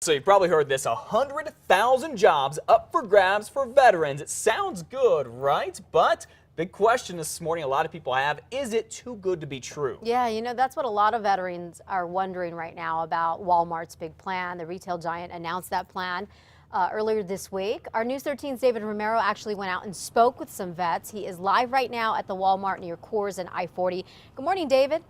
So you've probably heard this, 100,000 jobs up for grabs for veterans. It sounds good, right? But big question this morning a lot of people have, is it too good to be true? Yeah, that's what a lot of veterans are wondering right now about Walmart's big plan. The retail giant announced that plan earlier this week. Our News 13's David Romero actually went out and spoke with some vets. He is live right now at the Walmart near Coors and I-40. Good morning, David.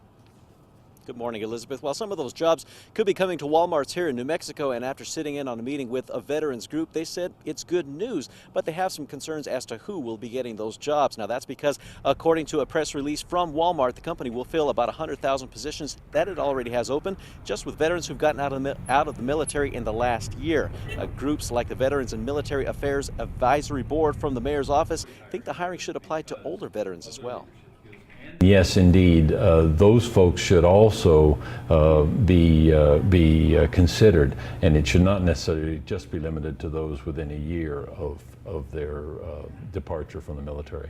Good morning, Elizabeth. Well, some of those jobs could be coming to Walmarts here in New Mexico, and after sitting in on a meeting with a veterans group, they said it's good news, but they have some concerns as to who will be getting those jobs. Now, that's because, according to a press release from Walmart, the company will fill about 100,000 positions that it already has open, just with veterans who've gotten out of the military in the last year. Groups like the Veterans and Military Affairs Advisory Board from the mayor's office think the hiring should apply to older veterans as well. Yes, indeed. Those folks should also be considered, and it should not necessarily just be limited to those within a year of their departure from the military.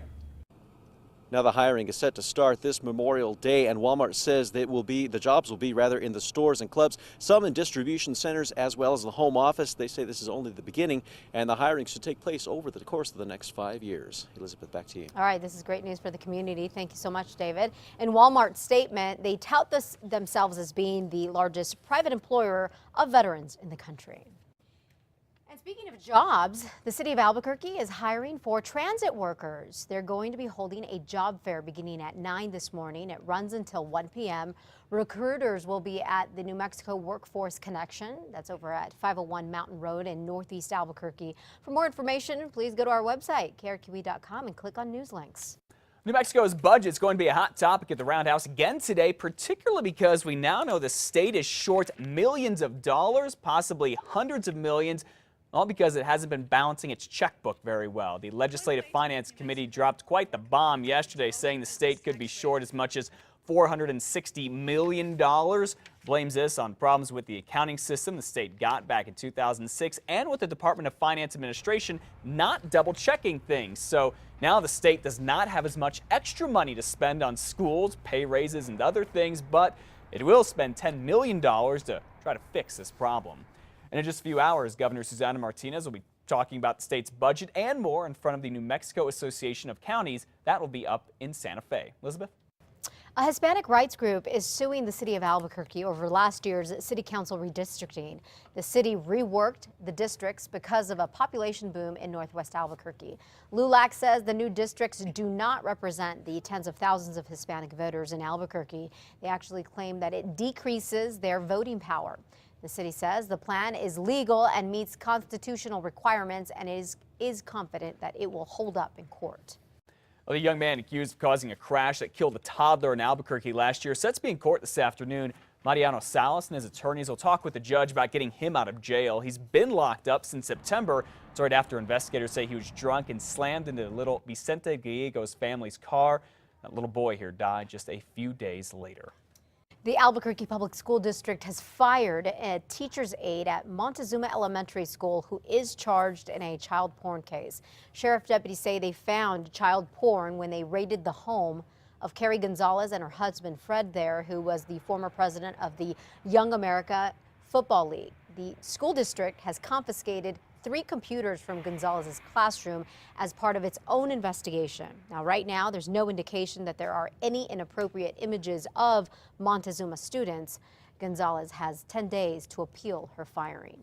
Now, the hiring is set to start this Memorial Day, and Walmart says that the jobs will be rather in the stores and clubs, some in distribution centers as well as the home office. They say this is only the beginning, and the hiring should take place over the course of the next 5 years. Elizabeth, back to you. All right, this is great news for the community. Thank you so much, David. In Walmart's statement, they tout themselves as being the largest private employer of veterans in the country. And speaking of jobs, the city of Albuquerque is hiring for transit workers. They're going to be holding a job fair beginning at 9 this morning. It runs until 1 p.m. Recruiters will be at the New Mexico Workforce Connection. That's over at 501 Mountain Road in Northeast Albuquerque. For more information, please go to our website, KRQE.com, and click on news links. New Mexico's budget is going to be a hot topic at the Roundhouse again today, particularly because we now know the state is short millions of dollars, possibly hundreds of millions, all because it hasn't been balancing its checkbook very well. The Legislative Finance Committee dropped quite the bomb yesterday, saying the state could be short as much as $460 million. Blames this on problems with the accounting system the state got back in 2006 and with the Department of Finance administration not double-checking things. So now the state does not have as much extra money to spend on schools, pay raises, and other things, but it will spend $10 million to try to fix this problem. And in just a few hours, Governor Susana Martinez will be talking about the state's budget and more in front of the New Mexico Association of Counties. That will be up in Santa Fe. Elizabeth? A Hispanic rights group is suing the city of Albuquerque over last year's city council redistricting. The city reworked the districts because of a population boom in northwest Albuquerque. LULAC says the new districts do not represent the tens of thousands of Hispanic voters in Albuquerque. They actually claim that it decreases their voting power. The city says the plan is legal and meets constitutional requirements and is confident that it will hold up in court. Well, the young man accused of causing a crash that killed a toddler in Albuquerque last year set to be in court this afternoon. Mariano Salas and his attorneys will talk with the judge about getting him out of jail. He's been locked up since September. It's right after investigators say he was drunk and slammed into little Vicente Gallego's family's car. That little boy here died just a few days later. The Albuquerque Public School District has fired a teacher's aide at Montezuma Elementary School who is charged in a child porn case. Sheriff deputies say they found child porn when they raided the home of Carrie Gonzalez and her husband Fred there, who was the former president of the Young America Football League. The school district has confiscated 3 computers from Gonzalez's classroom as part of its own investigation. Now, right now, there's no indication that there are any inappropriate images of Montezuma students. Gonzalez has 10 days to appeal her firing.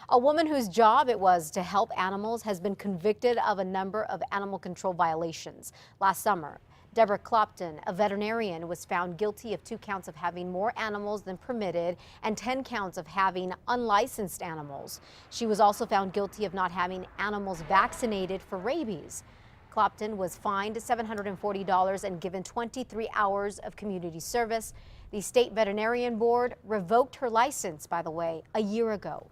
A woman whose job it was to help animals has been convicted of a number of animal control violations. Last summer, Deborah Clopton, a veterinarian, was found guilty of 2 counts of having more animals than permitted and 10 counts of having unlicensed animals. She was also found guilty of not having animals vaccinated for rabies. Clopton was fined $740 and given 23 hours of community service. The State Veterinarian Board revoked her license, by the way, a year ago.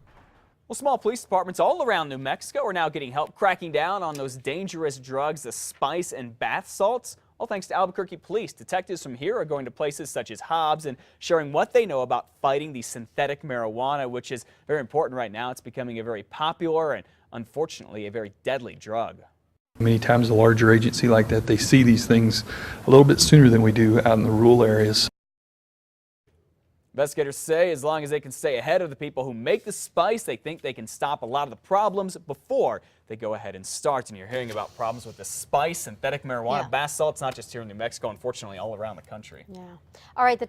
Well, small police departments all around New Mexico are now getting help cracking down on those dangerous drugs, the spice and bath salts. All thanks to Albuquerque police. Detectives from here are going to places such as Hobbs and sharing what they know about fighting the synthetic marijuana, which is very important right now. It's becoming a very popular and unfortunately a very deadly drug. Many times a larger agency like that, they see these things a little bit sooner than we do out in the rural areas. Investigators say as long as they can stay ahead of the people who make the spice, they think they can stop a lot of the problems before they go ahead and start. And you're hearing about problems with the spice, synthetic marijuana, bath salts, not just here in New Mexico, unfortunately all around the country. Yeah. All right.